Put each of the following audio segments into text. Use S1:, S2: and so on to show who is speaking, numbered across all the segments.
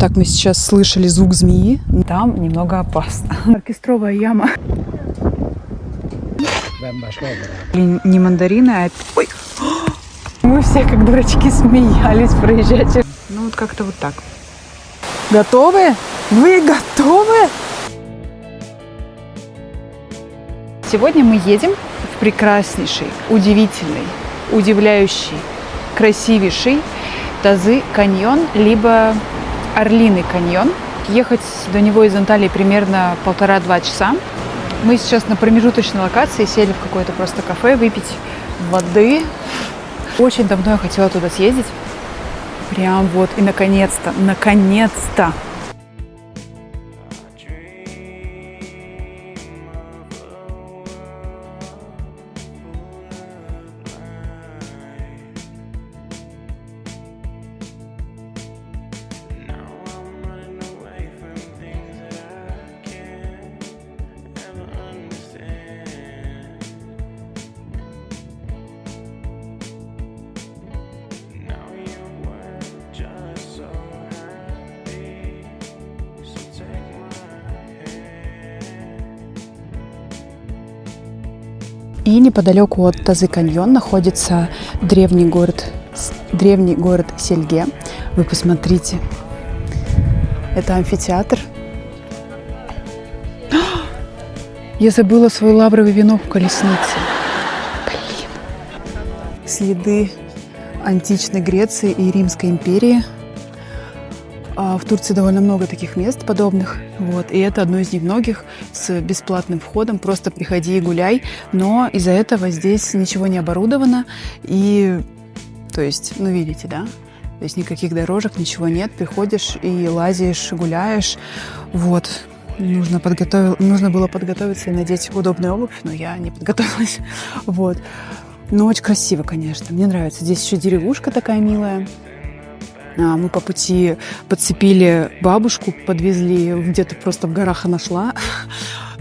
S1: Так, мы сейчас слышали звук змеи. Там немного опасно. Оркестровая яма. Не мандарины, а... Ой! Мы все как дурачки смеялись проезжать. Ну вот как-то вот так. Готовы? Вы готовы? Сегодня мы едем в прекраснейший, удивительный, удивляющий, красивейший Тазы каньон, либо Орлиный каньон. Ехать до него из Анталии примерно 1,5-2 часа. Мы сейчас на промежуточной локации сели в какое-то просто кафе выпить воды. Очень давно я хотела туда съездить. Прям вот и наконец-то, наконец-то. И неподалеку от Тазы каньон находится древний город Сельге. Вы посмотрите. Это амфитеатр. Я забыла свой лавровый венок в колеснице. Блин. Следы античной Греции и Римской империи. В Турции довольно много таких мест подобных. Вот. И это одно из немногих с бесплатным входом. Просто приходи и гуляй. Но из-за этого здесь ничего не оборудовано. И, то есть, ну видите, да? То есть никаких дорожек, ничего нет. Приходишь и лазишь, гуляешь. Вот. Нужно было подготовиться и надеть удобную обувь, но я не подготовилась. Вот. Но очень красиво, конечно. Мне нравится. Здесь еще деревушка такая милая. Мы по пути подцепили бабушку, подвезли, где-то просто в горах она шла,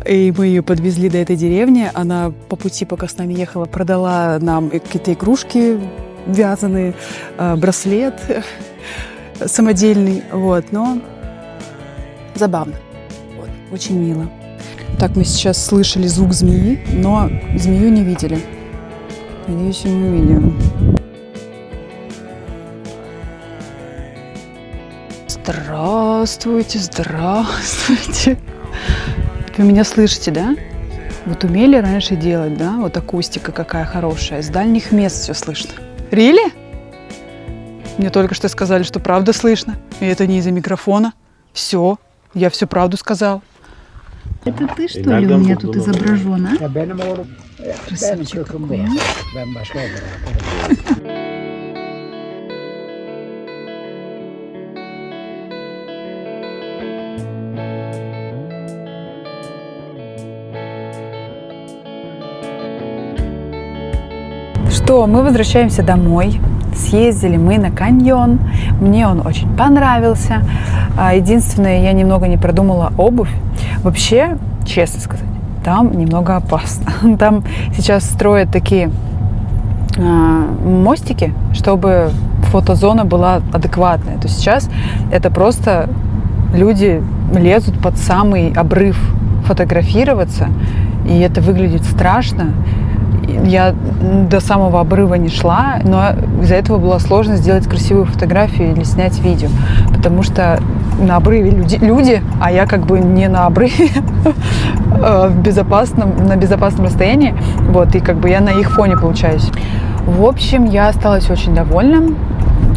S1: и мы ее подвезли до этой деревни. Она по пути, пока с нами ехала, продала нам какие-то игрушки вязаные, браслет самодельный, вот, но забавно, вот, очень мило. Так, мы сейчас слышали звук змеи, но змею не видели. Надеюсь, мы увидим. Здравствуйте, здравствуйте. Вы меня слышите, да? Вот умели раньше делать, да? Вот акустика какая хорошая. С дальних мест все слышно. Really? Мне только что сказали, что правда слышно. И это не из-за микрофона. Все, я всю правду сказал. Это ты, что ли, у меня тут изображен, а? Красавчик какой, а? Что, мы возвращаемся домой. Съездили мы на каньон. Мне он очень понравился. Единственное, я немного не продумала обувь. Вообще, честно сказать, там немного опасно. Там сейчас строят такие мостики, чтобы фотозона была адекватная. То есть сейчас это просто люди лезут под самый обрыв фотографироваться, и это выглядит страшно. Я до самого обрыва не шла, но из-за этого было сложно сделать красивую фотографию или снять видео, потому что на обрыве люди, а я как бы не на обрыве, на безопасном расстоянии, вот, и как бы я на их фоне получаюсь. В общем, я осталась очень довольна.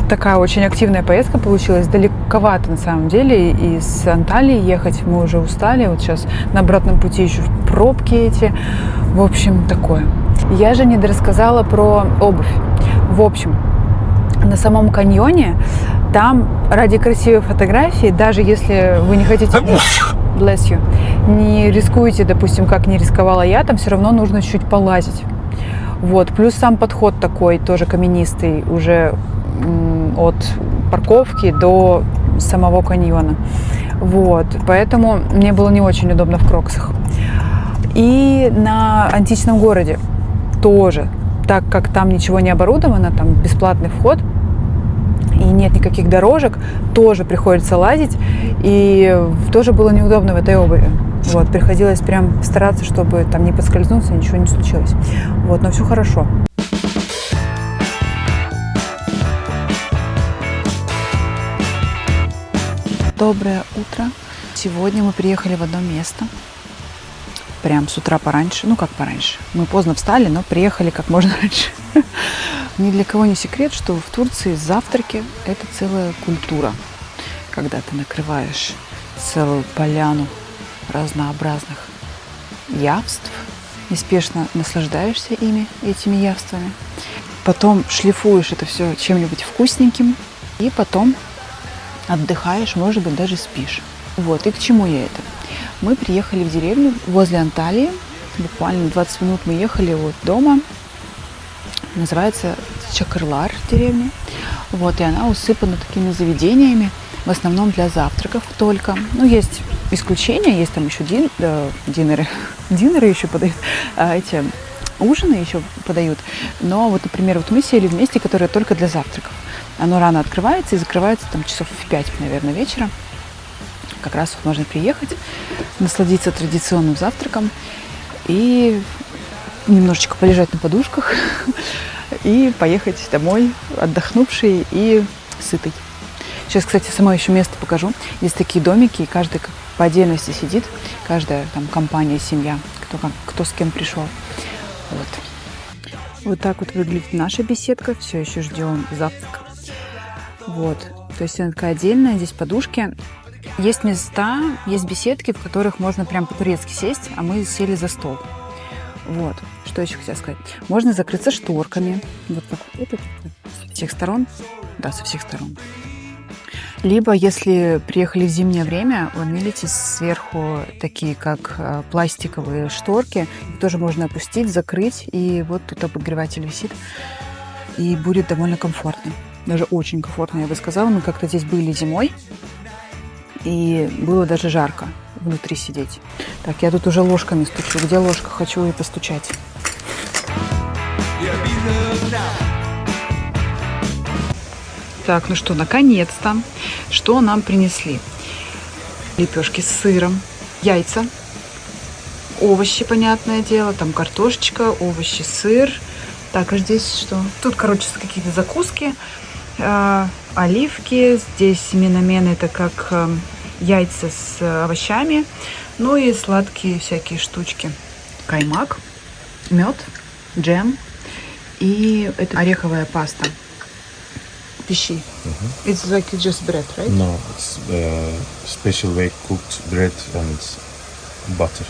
S1: Такая очень активная поездка получилась, далековато на самом деле, из Анталии ехать мы уже устали, вот сейчас на обратном пути еще пробки эти, в общем, такое. Я же не дорассказала про обувь. В общем, на самом каньоне, там ради красивой фотографии, даже если вы не хотите, bless you, не рискуете, допустим, как не рисковала я, там все равно нужно чуть полазить. Вот, плюс сам подход такой, тоже каменистый, уже от парковки до самого каньона. Вот, поэтому мне было не очень удобно в кроксах. И на античном городе тоже, так как там ничего не оборудовано, там бесплатный вход, нет никаких дорожек, тоже приходится лазить, и тоже было неудобно в этой обуви. Вот, приходилось прям стараться, чтобы там не поскользнуться, ничего не случилось. Вот, но все хорошо. Доброе утро. Сегодня мы приехали в одно место. Прям с утра пораньше. Ну, как пораньше. Мы поздно встали, но приехали как можно раньше. Ни для кого не секрет, что в Турции завтраки – это целая культура. Когда ты накрываешь целую поляну разнообразных явств, неспешно наслаждаешься этими явствами. Потом шлифуешь это все чем-нибудь вкусненьким. И потом отдыхаешь, может быть, даже спишь. Вот, и к чему я это? Мы приехали в деревню возле Анталии. Буквально 20 минут мы ехали от дома. Называется Чакырлар деревня. Вот, и она усыпана такими заведениями, в основном для завтраков только. Ну, есть исключения, есть там еще динеры. Динеры еще подают, эти ужины еще подают. Но вот, например, вот мы сели в месте, которое только для завтраков. Оно рано открывается и закрывается там часов в 5, наверное, вечера. Как раз вот можно приехать, насладиться традиционным завтраком и немножечко полежать на подушках и поехать домой отдохнувший и сытый. Сейчас, кстати, само еще место покажу. Есть такие домики, и каждый по отдельности сидит. Каждая там компания, семья, кто с кем пришел. Вот. Вот так вот выглядит наша беседка. Все еще ждем завтрак. Вот. То есть она такая отдельная, здесь подушки. Есть места, есть беседки, в которых можно прям по-турецки сесть, а мы сели за стол. Вот. Что еще хотела сказать? Можно закрыться шторками. Вот так вот. Это со всех сторон. Да, со всех сторон. Либо, если приехали в зимнее время, вы видите сверху такие, как пластиковые шторки. Их тоже можно опустить, закрыть. И вот тут обогреватель висит. И будет довольно комфортно. Даже очень комфортно, я бы сказала. Мы как-то здесь были зимой. И было даже жарко внутри сидеть. Так, я тут уже ложками стучу. Где ложка? Хочу и постучать. Так, ну что, наконец-то. Что нам принесли? Лепешки с сыром, яйца, овощи, понятное дело. Там картошечка, овощи, сыр. Так, а здесь что? Тут, короче, какие-то закуски. Оливки. Здесь миномен, это как яйца с овощами. Ну и сладкие всякие штучки. Каймак, мед, джем и это ореховая паста. Пищи. It's like just bread, right?
S2: No, it's special way cooked bread and butter.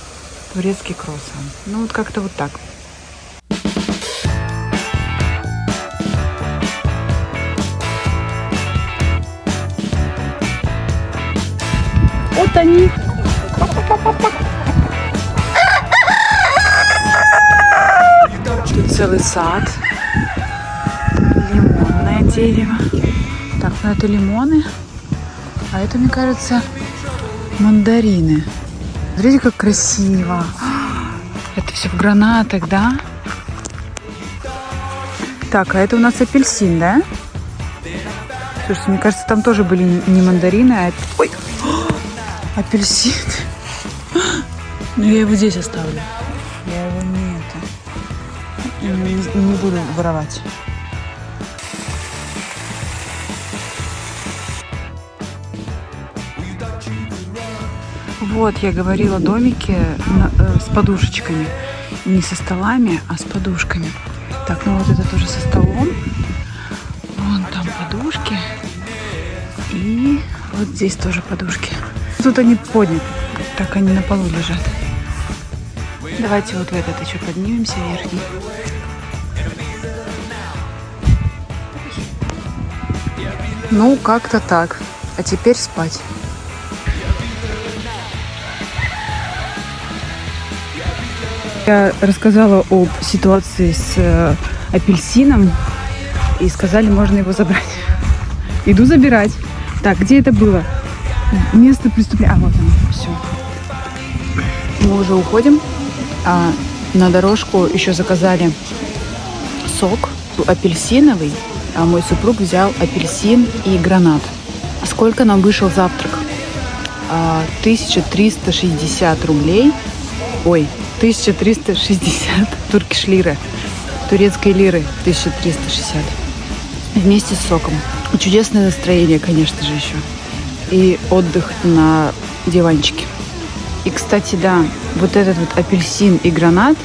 S1: Турецкий круассан. Ну вот как-то вот так. Вот они. Тут целый сад. Лимонное дерево. Так, ну это лимоны. А это, мне кажется, мандарины. Смотрите, как красиво. Это все в гранатах, да? Так, а это у нас апельсин, да? Слушайте, мне кажется, там тоже были не мандарины, а... Ой! Апельсин. Ну, я его здесь оставлю. Я его не буду воровать. Вот, я говорила, домики с подушечками. Не со столами, а с подушками. Так, ну вот это тоже со столом. Вон там подушки. И вот здесь тоже подушки. Тут они подняты. Так они на полу лежат. Давайте вот в этот еще поднимемся верхний. Ну, как-то так. А теперь спать. Я рассказала об ситуации с апельсином и сказали, можно его забрать. Иду забирать. Так, где это было? Место преступления. А, вот оно, все. Мы уже уходим. На дорожку еще заказали сок апельсиновый, а мой супруг взял апельсин и гранат. Сколько нам вышел завтрак? 1360 рублей. Ой, 1360 туркиш-лиры. Турецкой лиры 1360. Вместе с соком. Чудесное настроение, конечно же, еще. И отдых на диванчике. И, кстати, да, вот этот вот апельсин и гранат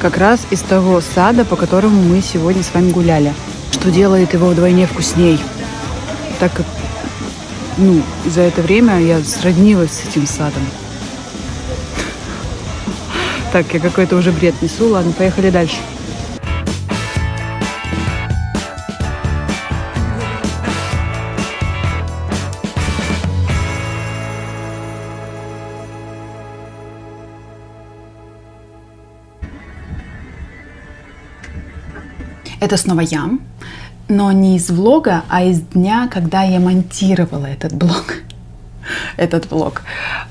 S1: как раз из того сада, по которому мы сегодня с вами гуляли. Что делает его вдвойне вкусней. Так как, за это время я сроднилась с этим садом. Так, я какой-то уже бред несу. Ладно, поехали дальше. Это снова я, но не из влога, а из дня, когда я монтировала этот влог.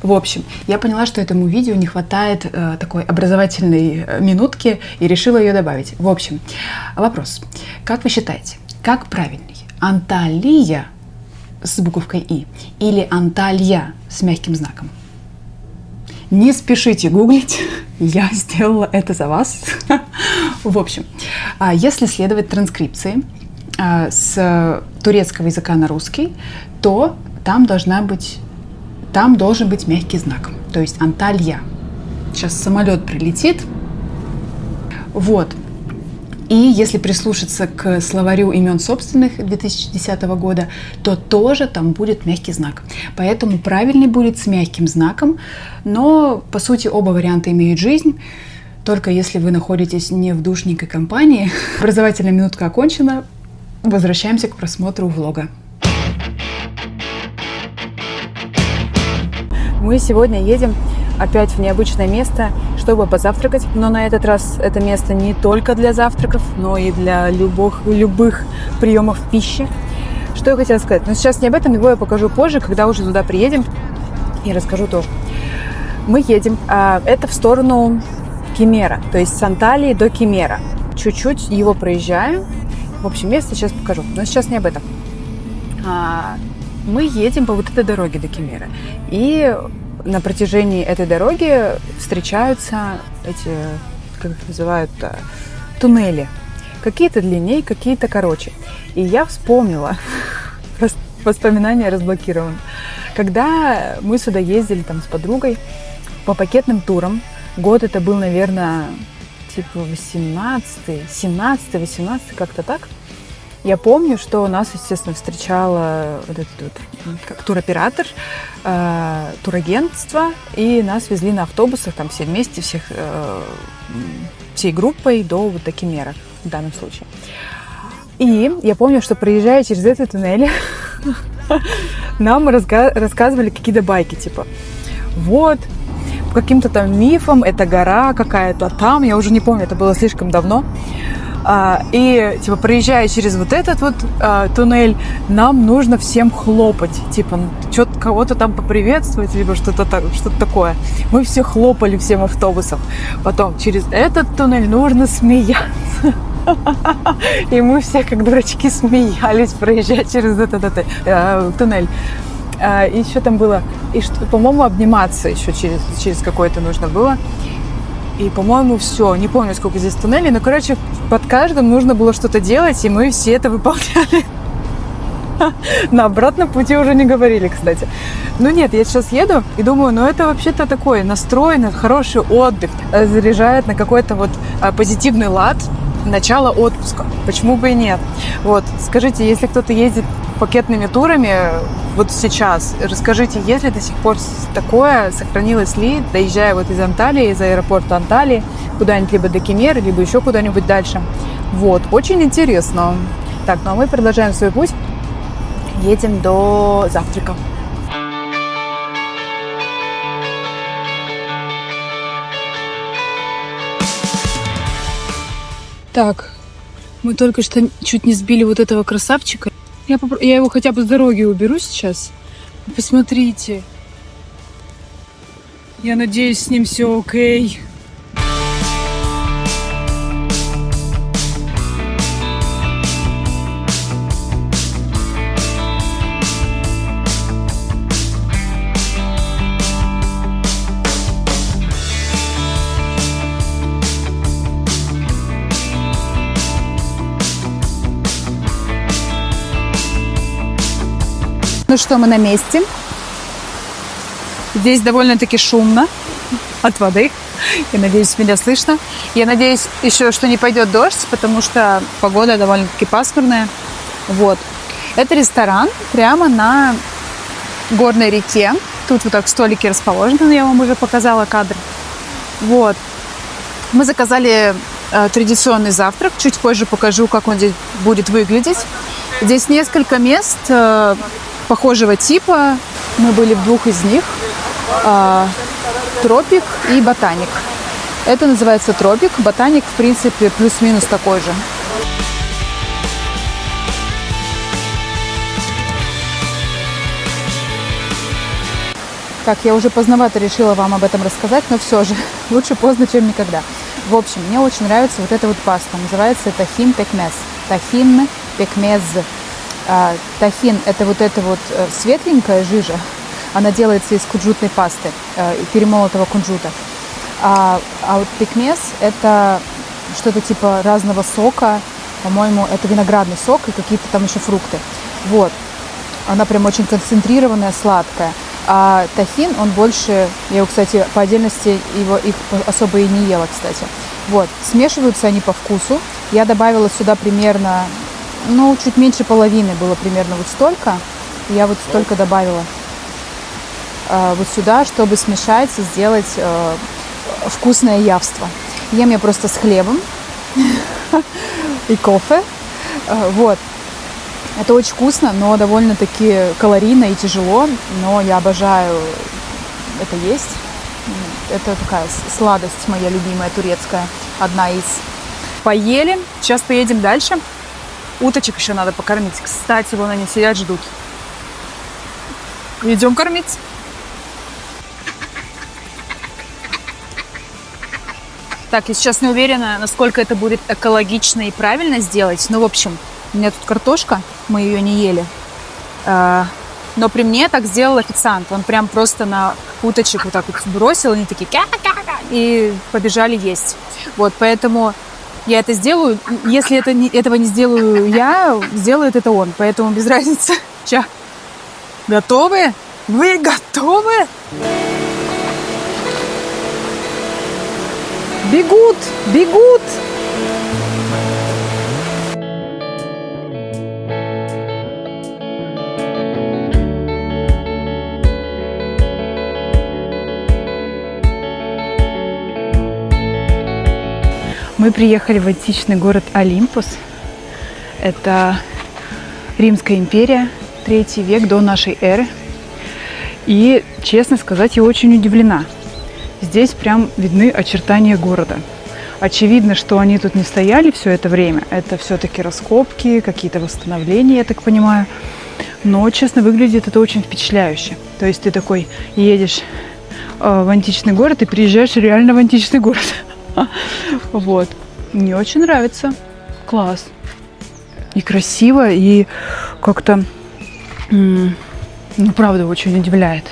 S1: В общем, я поняла, что этому видео не хватает такой образовательной минутки и решила ее добавить. В общем, вопрос. Как вы считаете, как правильней? Анталия с буковкой «и» или Анталья с мягким знаком? Не спешите гуглить, я сделала это за вас. В общем, если следовать транскрипции с турецкого языка на русский, то там должен быть мягкий знак, то есть Анталья. Сейчас самолет прилетит. Вот. И если прислушаться к словарю имен собственных 2010 года, то тоже там будет мягкий знак. Поэтому правильный будет с мягким знаком, но, по сути, оба варианта имеют жизнь, только если вы находитесь не в душненькой компании. Образовательная минутка окончена. Возвращаемся к просмотру влога. Мы сегодня едем опять в необычное место, чтобы позавтракать. Но на этот раз это место не только для завтраков, но и для любых приемов пищи. Что я хотела сказать? Но сейчас не об этом, его я покажу позже, когда уже туда приедем, и расскажу тоже. Мы едем, это в сторону Кемера, то есть с Анталии до Кемера. Чуть-чуть его проезжаем. В общем, место сейчас покажу, но сейчас не об этом. Мы едем по вот этой дороге до Кемера. И на протяжении этой дороги встречаются эти, как их называют, туннели. Какие-то длиннее, какие-то короче. И я вспомнила, воспоминания разблокированы, когда мы сюда ездили там с подругой по пакетным турам. Год это был, наверное, типа 17-18, как-то так. Я помню, что нас, естественно, встречала вот этот вот, как туроператор, турагентство, и нас везли на автобусах, там все вместе, всей группой до вот до Кемера в данном случае. И я помню, что проезжая через этот туннель, нам рассказывали какие-то байки, типа, вот, по каким-то там мифам, это гора какая-то там, я уже не помню, это было слишком давно. И, типа, проезжая через вот этот вот туннель, нам нужно всем хлопать. Типа, что-то кого-то там поприветствовать, либо что-то такое. Мы все хлопали всем автобусам. Потом через этот туннель нужно смеяться. И мы все, как дурачки, смеялись, проезжая через этот туннель. И что там было? И, по-моему, обниматься еще через какой-то нужно было. И, по-моему, все. Не помню, сколько здесь туннелей, но, короче, под каждым нужно было что-то делать, и мы все это выполняли. На обратном пути уже не говорили, кстати. Ну нет, я сейчас еду и думаю, это вообще-то такой настрой на хороший отдых. Заряжает на какой-то вот позитивный лад. Начало отпуска. Почему бы и нет? Вот, скажите, если кто-то ездит пакетными турами вот сейчас, расскажите, есть ли до сих пор такое, сохранилось ли, доезжая вот из Анталии, из аэропорта Анталии, куда-нибудь либо до Кемера, либо еще куда-нибудь дальше. Вот, очень интересно. Так, ну а мы продолжаем свой путь. Едем до завтрака. Так, мы только что чуть не сбили вот этого красавчика. Я его хотя бы с дороги уберу сейчас. Посмотрите. Я надеюсь, с ним все окей. Ну что, мы на месте. Здесь довольно-таки шумно от воды. Я надеюсь, меня слышно. Я надеюсь еще, что не пойдет дождь, потому что погода довольно-таки пасмурная. Вот. Это ресторан прямо на горной реке. Тут вот так столики расположены, я вам уже показала кадр. Вот. Мы заказали традиционный завтрак. Чуть позже покажу, как он здесь будет выглядеть. Здесь несколько мест похожего типа. Мы были в двух из них. Тропик и Ботаник. Это называется Тропик. Ботаник, в принципе, плюс-минус такой же. Так, я уже поздновато решила вам об этом рассказать, но все же, лучше поздно, чем никогда. В общем, мне очень нравится вот эта вот паста. Называется тахин пекмез. Тахин пекмез. Тахин – это вот эта вот светленькая жижа. Она делается из кунжутной пасты, перемолотого кунжута. А вот пекмез – это что-то типа разного сока. По-моему, это виноградный сок и какие-то там еще фрукты. Вот. Она прям очень концентрированная, сладкая. А тахин, он больше, я его, кстати, по отдельности их особо и не ела, кстати. Вот, смешиваются они по вкусу. Я добавила сюда примерно, ну, чуть меньше половины было примерно вот столько. Я вот столько добавила вот сюда, чтобы смешать и сделать вкусное явство. Ем я просто с хлебом и кофе. Вот. Это очень вкусно, но довольно-таки калорийно и тяжело. Но я обожаю это есть. Это такая сладость моя любимая, турецкая. Одна из. Поели. Сейчас поедем дальше. Уточек еще надо покормить. Кстати, вон они сидят, ждут. Идем кормить. Так, я сейчас не уверена, насколько это будет экологично и правильно сделать. Ну, в общем, у меня тут картошка, мы ее не ели. Но при мне так сделал официант. Он прям просто на уточек вот так вот бросил, они такие ка-ка-ка, и побежали есть. Вот, поэтому я это сделаю. Если этого не сделаю я, сделает это он. Поэтому без разницы. Ча. Готовы? Вы готовы? Бегут! Бегут! Мы приехали в античный город Олимпос. Это Римская империя, 3 век до нашей эры. И, честно сказать, я очень удивлена. Здесь прям видны очертания города. Очевидно, что они тут не стояли все это время. Это все-таки раскопки, какие-то восстановления, я так понимаю. Но, честно, выглядит это очень впечатляюще. То есть ты такой едешь в античный город и приезжаешь реально в античный город. Вот. Мне очень нравится. Класс. И красиво, и как-то, ну, правда, очень удивляет.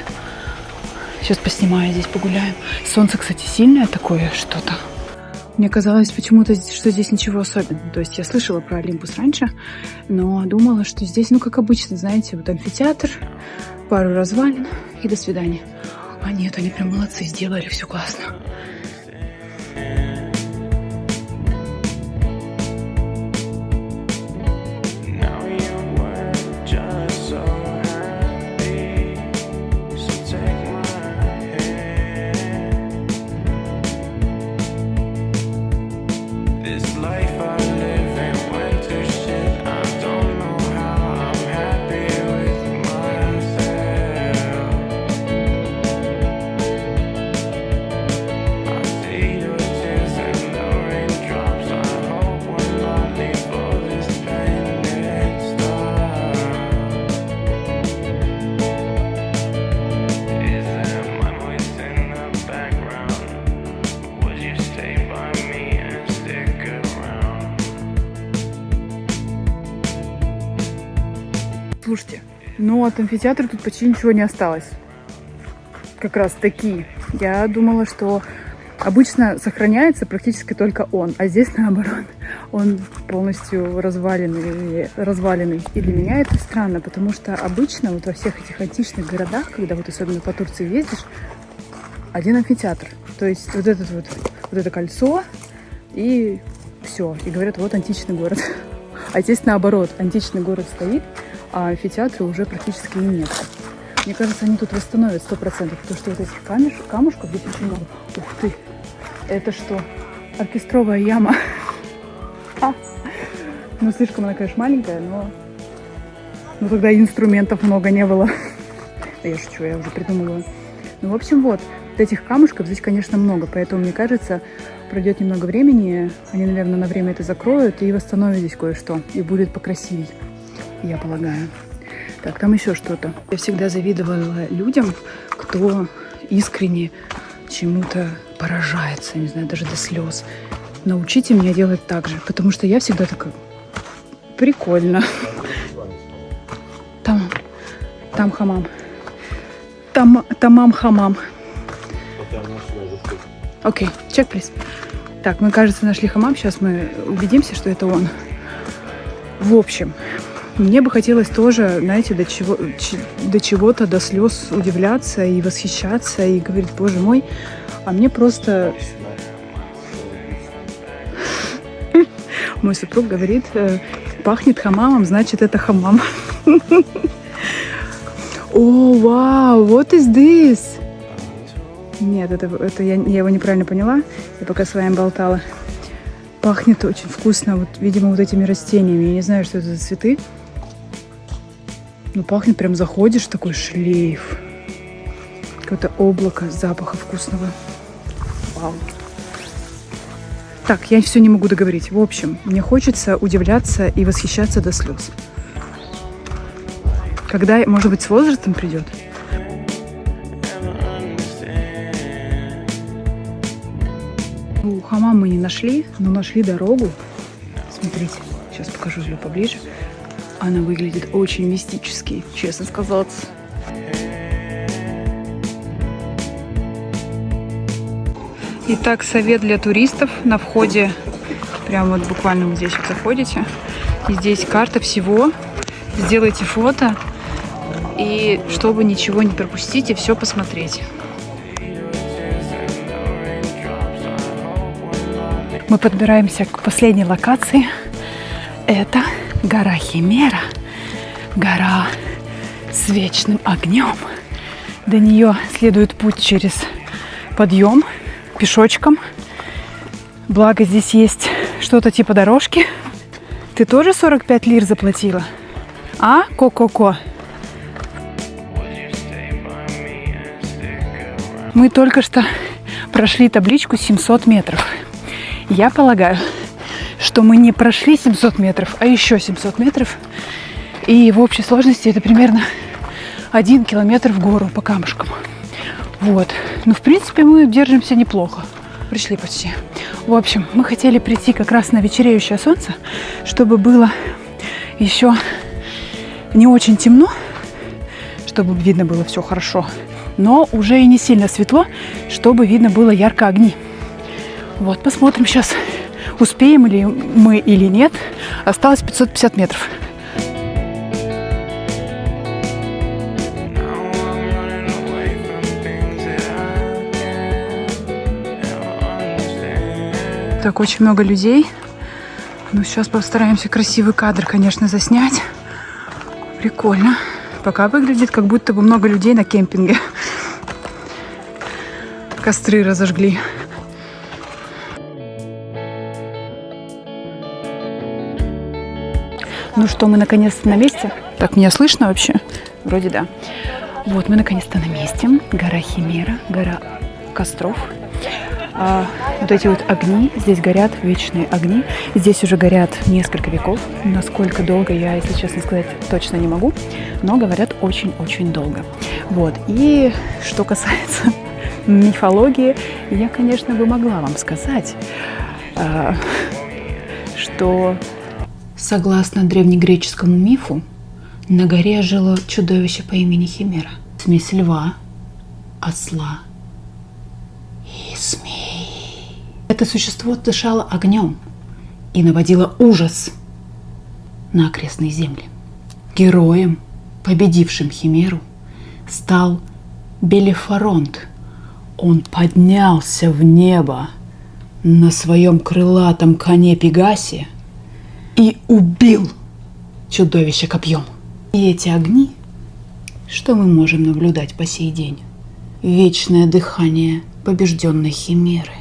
S1: Сейчас поснимаю, здесь погуляем. Солнце, кстати, сильное такое что-то. Мне казалось почему-то, что здесь ничего особенного. То есть я слышала про Олимпус раньше, но думала, что здесь, ну, как обычно, знаете, вот амфитеатр, пару развалин и до свидания. А нет, они прям молодцы, сделали все классно. Слушайте, ну от амфитеатра тут почти ничего не осталось. Как раз таки. Я думала, что Обычно сохраняется практически только он, а здесь наоборот, он полностью разваленный. И для меня это странно, потому что обычно вот во всех этих античных городах, когда вот особенно по Турции ездишь, один амфитеатр. То есть вот это кольцо и все. И говорят, вот античный город. А здесь наоборот, античный город стоит, а амфитеатра уже практически и нет. Мне кажется, они тут восстановят 100%, потому что вот этих камушков здесь очень много. Ух ты! Это что? Оркестровая яма. Ну, слишком она, конечно, маленькая, но тогда инструментов много не было. Я шучу, я уже придумываю. Ну, в общем, вот этих камушков здесь, конечно, много, поэтому, мне кажется, пройдет немного времени, они, наверное, на время это закроют и восстановят здесь кое-что, и будет покрасивей, я полагаю. Так, там еще что-то. Я всегда завидовала людям, кто искренне чему-то поражается, не знаю, даже до слез. Научите меня делать так же, потому что я всегда такая, прикольно. Там хамам. Тамам хамам. Окей, чек, плиз. Так, мы, кажется, нашли хамам. Сейчас мы убедимся, что это он. В общем, мне бы хотелось тоже, знаете, до чего-то, до слез удивляться и восхищаться, и говорить, боже мой, а мне просто... Мой супруг говорит, пахнет хамамом, значит, это хамам. О, вау, what is this? Нет, это я его неправильно поняла. Я пока с вами болтала. Пахнет очень вкусно, вот, видимо, вот этими растениями. Я не знаю, что это за цветы. Но пахнет, прям заходишь, такой шлейф. Какое-то облако запаха вкусного. Вау. Так, я все не могу договорить. В общем, мне хочется удивляться и восхищаться до слез. Когда, может быть, с возрастом придет? Хамам мы не нашли, но нашли дорогу. Смотрите, сейчас покажу ее поближе. Она выглядит очень мистически, честно сказать. Итак, совет для туристов на входе. Прямо вот буквально вот здесь вот заходите. И здесь карта всего. Сделайте фото. И чтобы ничего не пропустить и все посмотреть. Мы подбираемся к последней локации. Это гора Химера. Гора с вечным огнем. До нее следует путь через подъем пешочком. Благо здесь есть что-то типа дорожки. Ты тоже 45 лир заплатила? А, ко-ко-ко? Мы только что прошли табличку 700 метров. Я полагаю, что мы не прошли 700 метров, а еще 700 метров. И в общей сложности это примерно 1 километр в гору по камушкам. Вот. Но, в принципе, мы держимся неплохо. Пришли почти. В общем, мы хотели прийти как раз на вечереющее солнце, чтобы было еще не очень темно, чтобы видно было все хорошо, но уже и не сильно светло, чтобы видно было ярко огни. Вот, посмотрим сейчас, успеем ли мы или нет. Осталось 550 метров. Так, очень много людей. Ну, сейчас постараемся красивый кадр, конечно, заснять. Прикольно. Пока выглядит, как будто бы много людей на кемпинге. Костры разожгли. Ну что, мы наконец-то на месте. Так, меня слышно вообще? Вроде да. Вот, мы наконец-то на месте. Гора Химера, гора костров. Вот эти вот огни, здесь горят вечные огни. Здесь уже горят несколько веков. Насколько долго, я, если честно сказать, точно не могу. Но говорят очень-очень долго. Вот. И что касается мифологии, я, конечно, бы могла вам сказать, что согласно древнегреческому мифу, на горе жило чудовище по имени Химера. Смесь льва, осла и змеи.
S3: Это существо дышало огнем и наводило ужас на окрестные земли. Героем, победившим Химеру, стал Белефаронт. Он поднялся в небо на своем крылатом коне Пегасе и убил чудовище копьем. И эти огни, что мы можем наблюдать по сей день? Вечное дыхание побежденной Химеры,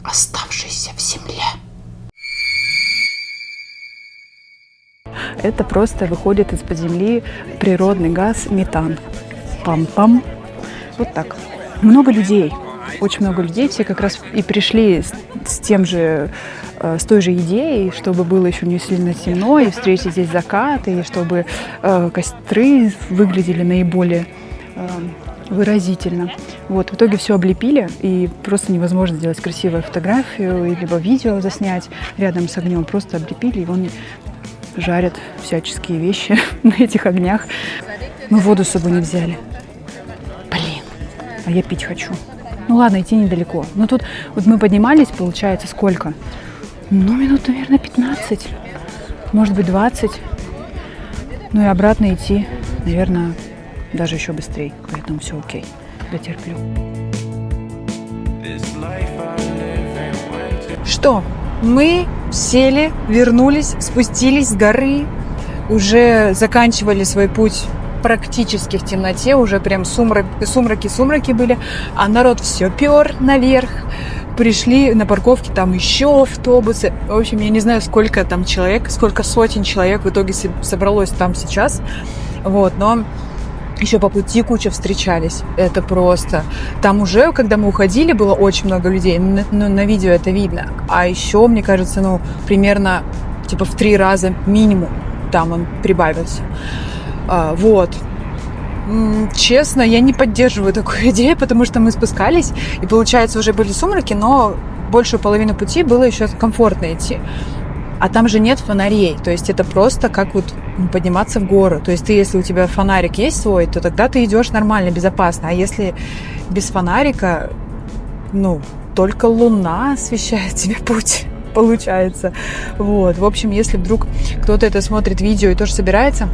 S3: оставшейся в земле.
S1: Это просто выходит из-под земли природный газ метан. Пам-пам. Вот так. Много людей. Очень много людей. Все как раз и пришли с тем же, с той же идеей, чтобы было еще не сильно темно, и встретить здесь закат, и чтобы костры выглядели наиболее выразительно. Вот, в итоге все облепили, и просто невозможно сделать красивую фотографию, либо видео заснять рядом с огнем. Просто облепили, и вон жарят всяческие вещи на этих огнях. Мы воду с собой не взяли. Блин, а я пить хочу. Ну ладно, идти недалеко. Но тут вот мы поднимались, получается, сколько? Ну, минут, наверное, 15. Может быть, 20. Ну и обратно идти, наверное, даже еще быстрее. Поэтому все окей. Дотерплю. Что? Мы сели, вернулись, спустились с горы, уже заканчивали свой путь практически в темноте, уже прям сумраки были, а народ все пер наверх. Пришли на парковке, там еще автобусы. В общем, я не знаю, сколько там человек, сколько сотен человек в итоге собралось там сейчас. Вот, но еще по пути куча встречались. Это просто... Там уже, когда мы уходили, было очень много людей. На видео это видно. А еще, мне кажется, примерно в 3 раза минимум там он прибавился. Вот. Честно, я не поддерживаю такую идею, потому что мы спускались, и, получается, уже были сумраки, но большую половину пути было еще комфортно идти. А там же нет фонарей, то есть это просто как подниматься в гору. То есть если у тебя фонарик есть свой, то тогда ты идешь нормально, безопасно. А если без фонарика, только луна освещает тебе путь, получается. Вот. В общем, если вдруг кто-то это смотрит видео и тоже собирается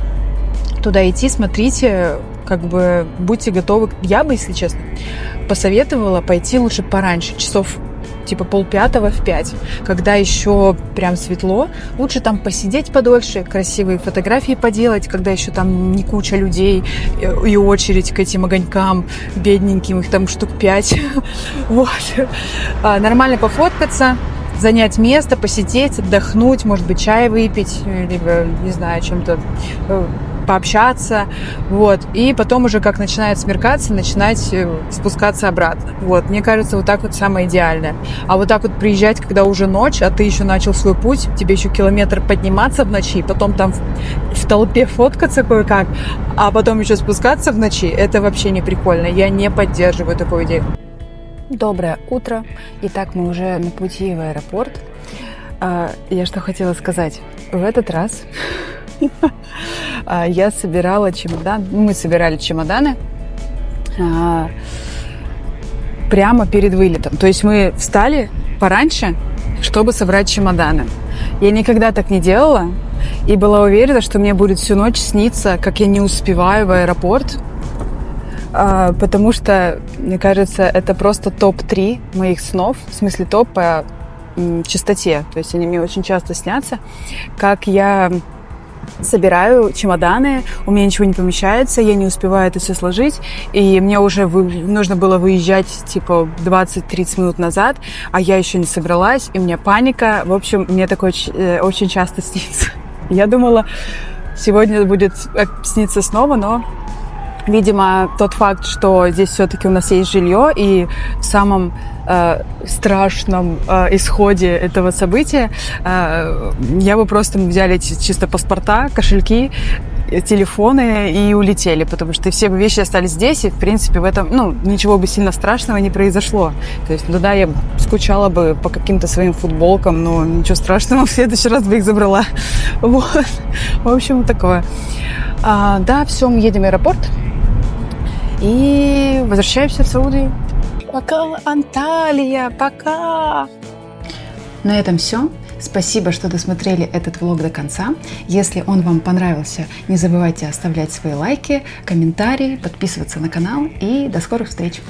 S1: туда идти, смотрите, будьте готовы. Я бы, если честно, посоветовала пойти лучше пораньше, часов 4:30 в 5, когда еще прям светло. Лучше там посидеть подольше, красивые фотографии поделать, когда еще там не куча людей и очередь к этим огонькам бедненьким, их там штук 5. Вот. Нормально пофоткаться, занять место, посидеть, отдохнуть, может быть, чай выпить, либо, не знаю, чем-то пообщаться, вот, и потом уже, как начинает смеркаться, начинать спускаться обратно. Вот, мне кажется, вот так вот самое идеальное. А вот так вот приезжать, когда уже ночь, а ты еще начал свой путь, тебе еще километр подниматься в ночи, потом там в толпе фоткаться кое-как, а потом еще спускаться в ночи, это вообще не прикольно. Я не поддерживаю такую идею. Доброе утро. Итак, мы уже на пути в аэропорт. Я что хотела сказать. В этот раз я собирала чемодан. Мы собирали чемоданы прямо перед вылетом. То есть мы встали пораньше, чтобы собрать чемоданы. Я никогда так не делала и была уверена, что мне будет всю ночь сниться, как я не успеваю в аэропорт. Потому что, мне кажется, это просто топ-3 моих снов, в смысле топ по частоте. То есть они мне очень часто снятся, как я собираю чемоданы, у меня ничего не помещается, я не успеваю это все сложить, и мне уже нужно было выезжать 20-30 минут назад, а я еще не собралась, и у меня паника. В общем, мне такое очень часто снится. Я думала, сегодня будет сниться снова, но, видимо, тот факт, что здесь все-таки у нас есть жилье, и в самом страшном исходе этого события я бы просто взяли чисто паспорта, кошельки, телефоны и улетели, потому что все вещи остались здесь, и, в принципе, в этом, ничего бы сильно страшного не произошло. То есть, да, я скучала бы по каким-то своим футболкам, но ничего страшного, в следующий раз бы их забрала. Вот. В общем, такое. Да, все, мы едем в аэропорт и возвращаемся в Саудию. Пока, Анталия, пока!
S3: На этом все. Спасибо, что досмотрели этот влог до конца. Если он вам понравился, не забывайте оставлять свои лайки, комментарии, подписываться на канал и до скорых встреч!